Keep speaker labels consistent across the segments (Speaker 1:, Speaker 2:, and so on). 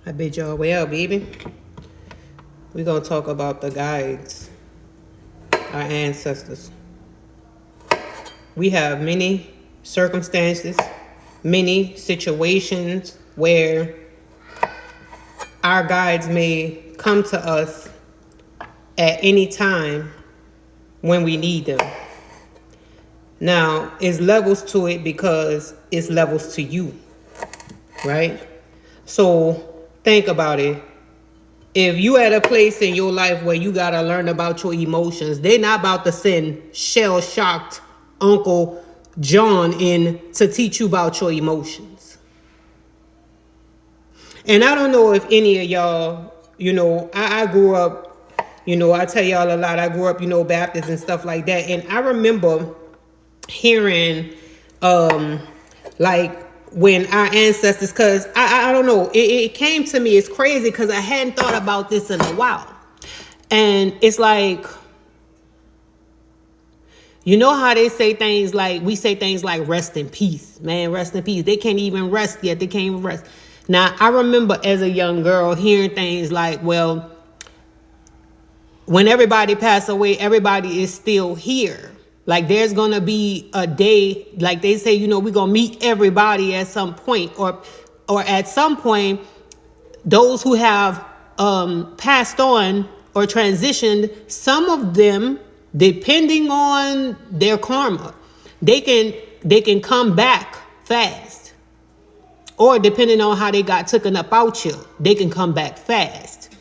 Speaker 1: I bid y'all well, baby. We're going to talk about the guides, our ancestors. We have many circumstances, many situations where our guides may come to us at any time when we need them. Now, it's levels to it because it's levels to you, right? So think about it. If you at a place in your life where you got to learn about your emotions, they're not about to send shell-shocked Uncle John in to teach you about your emotions. And I don't know if any of y'all, I grew up, I tell y'all a lot, I grew up, Baptist and stuff like that. And I remember hearing, like when our ancestors, because I don't know, it came to me, it's crazy because I hadn't thought about this in a while. And it's like, you know how they say things like, we say things like rest in peace, man, rest in peace. They can't even rest yet. They can't even rest. Now, I remember as a young girl hearing things like, well, when everybody passed away, everybody is still here. Like there's going to be a day, like they say, we're going to meet everybody at some point, or at some point, those who have passed on or transitioned, some of them, depending on their karma, they can come back fast, or depending on how they got taken up out you, they can come back fast.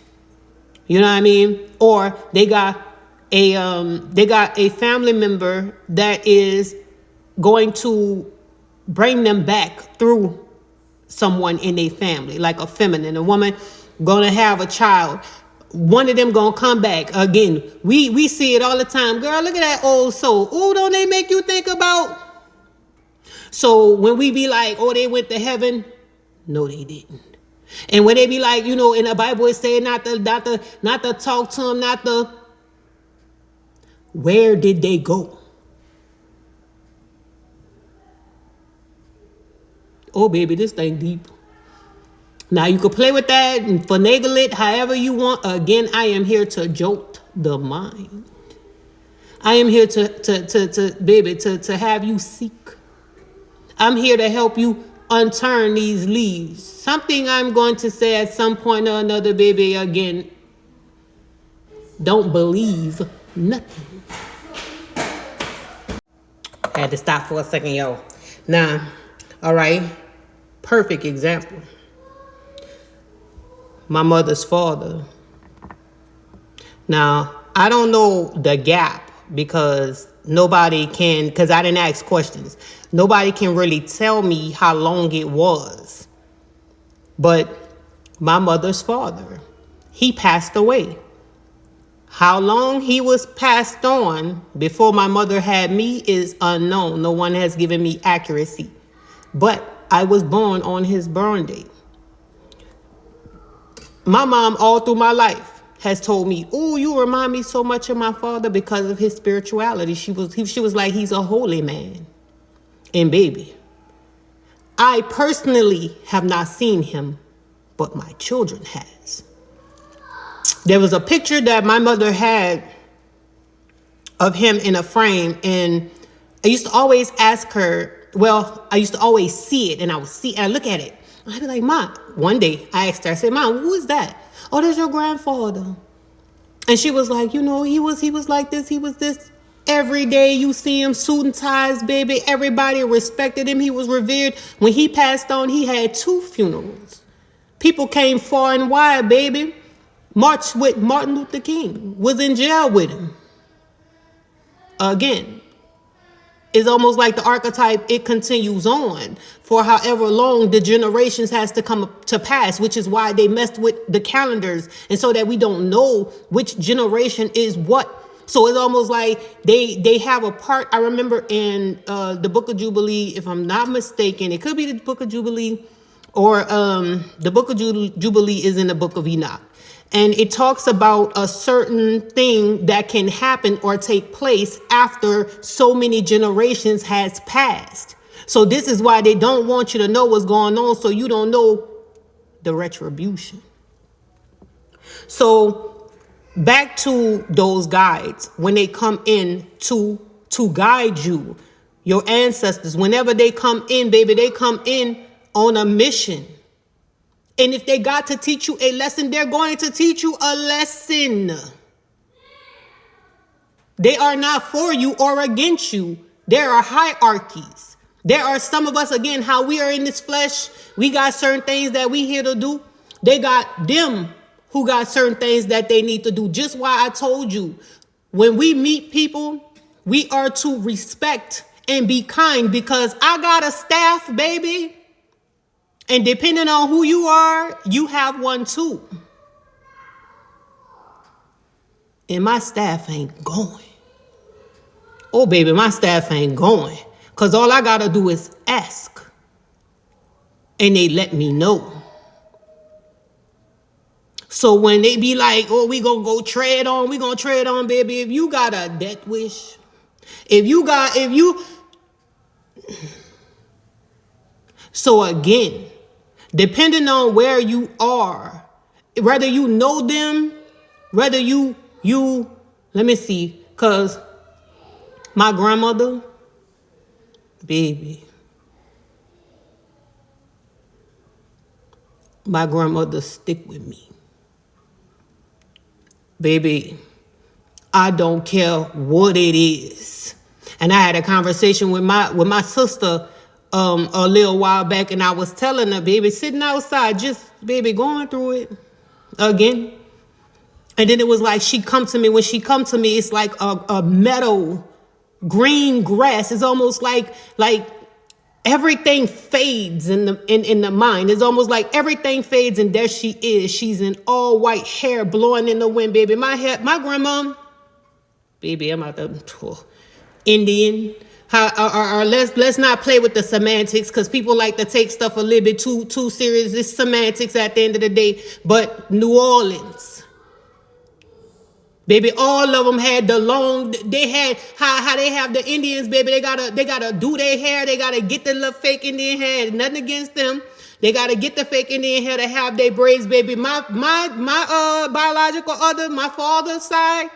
Speaker 1: You know what I mean? Or they got a family member that is going to bring them back through someone in a family, like a woman gonna have a child. One of them gonna come back again. We see it all the time. Girl, look at that old soul. Oh, don't they make you think about? So when we be like, oh, they went to heaven, no, they didn't. And when they be like, in the Bible it say not to talk to them, where did they go? Oh, baby, this thing deep. Now, you can play with that and finagle it however you want. Again, I am here to jolt the mind. I am here to have you seek. I'm here to help you unturn these leaves. Something I'm going to say at some point or another, baby, again, don't believe nothing. Had to stop for a second, yo. Now, all right, perfect example. My mother's father. Now, I don't know the gap because because I didn't ask questions. Nobody can really tell me how long it was. But my mother's father, he passed away. How long he was passed on before my mother had me is unknown. No one has given me accuracy. But I was born on his burn date. My mom, all through my life, has told me, oh, you remind me so much of my father because of his spirituality. She was like, he's a holy man. And baby, I personally have not seen him, but my children has. There was a picture that my mother had of him in a frame, and I used to always ask her, I used to always see it, and I look at it. I'd be like, Mom, one day I asked her, I said, Mom, who is that? Oh, that's your grandfather. And she was like, he was like this, he was this. Every day you see him, suit and ties, baby. Everybody respected him. He was revered. When he passed on, he had 2 funerals. People came far and wide, baby. Marched with Martin Luther King. Was in jail with him. Again, it's almost like the archetype, it continues on for however long the generations has to come to pass, which is why they messed with the calendars. And so that we don't know which generation is what. So it's almost like they have a part. I remember in the Book of Jubilee, if I'm not mistaken, it could be the Book of Jubilee, or the Book of Jubilee is in the Book of Enoch. And it talks about a certain thing that can happen or take place after so many generations has passed. So this is why they don't want you to know what's going on, so you don't know the retribution. So back to those guides, when they come in to guide you, your ancestors, whenever they come in, baby, they come in on a mission. And if they got to teach you a lesson, they're going to teach you a lesson. They are not for you or against you. There are hierarchies. There are some of us, again, how we are in this flesh. We got certain things that we here to do. They got them who got certain things that they need to do. Just why I told you, when we meet people, we are to respect and be kind, because I got a staff, baby. And depending on who you are, you have one too. And my staff ain't going. Oh, baby, my staff ain't going. Because all I got to do is ask. And they let me know. So when they be like, oh, we going to go tread on, we going to tread on, baby. If you got a death wish, So again, depending on where you are, whether you know them, whether you, let me see, because my grandmother, baby, my grandmother stick with me. Baby, I don't care what it is. And I had a conversation with my sister a little while back, and I was telling her, baby, sitting outside, just, baby, going through it again. And then it was like when she come to me, it's like a meadow, green grass. It's almost like everything fades in the mind. It's almost like everything fades, and there she is. She's in all white hair blowing in the wind, baby. My grandma, baby, I'm out there, Indian. Let's not play with the semantics, because people like to take stuff a little bit too serious. It's semantics at the end of the day. But New Orleans, baby, all of them had the long. They had how they have the Indians, baby. They gotta do their hair. They gotta get the little fake Indian hair. Nothing against them. They gotta get the fake Indian hair to have their braids, baby. My biological other, my father's side.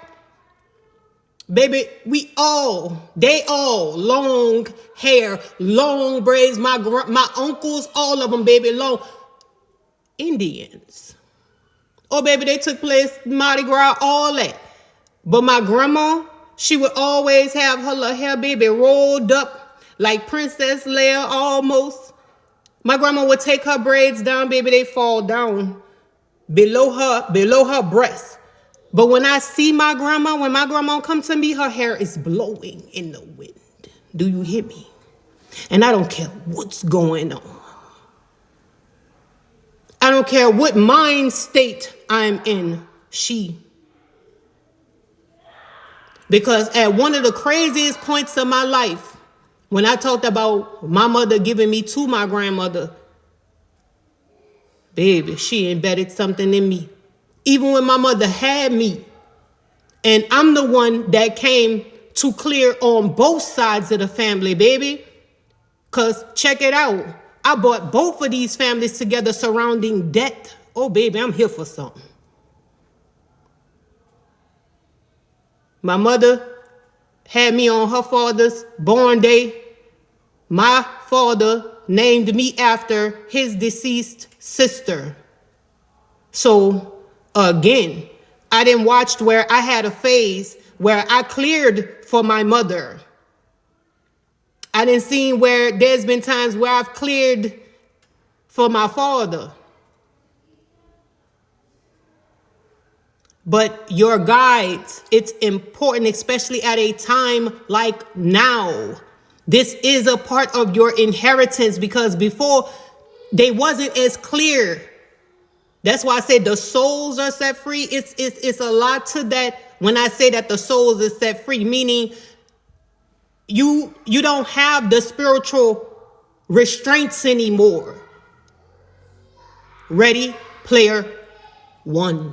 Speaker 1: Baby, they all long hair, long braids. My uncles, all of them, baby, long Indians. Oh, baby, they took place, Mardi Gras, all that. But my grandma, she would always have her little hair, baby, rolled up like Princess Leia almost. My grandma would take her braids down, baby, they fall down below her breast. But when I see my grandma, when my grandma come to me, her hair is blowing in the wind. Do you hear me? And I don't care what's going on. I don't care what mind state I'm in. Because at one of the craziest points of my life, when I talked about my mother giving me to my grandmother, baby, she embedded something in me. Even when my mother had me, and I'm the one that came to clear on both sides of the family, baby. Because check it out. I brought both of these families together surrounding death. Oh, baby, I'm here for something. My mother had me on her father's born day. My father named me after his deceased sister. So, again, I didn't watch where I had a phase where I cleared for my mother. I didn't see where there's been times where I've cleared for my father. But your guides, it's important, especially at a time like now. This is a part of your inheritance, because before they wasn't as clear. That's why I said the souls are set free. It's a lot to that when I say that the souls is set free, meaning you don't have the spiritual restraints anymore. Ready, player one.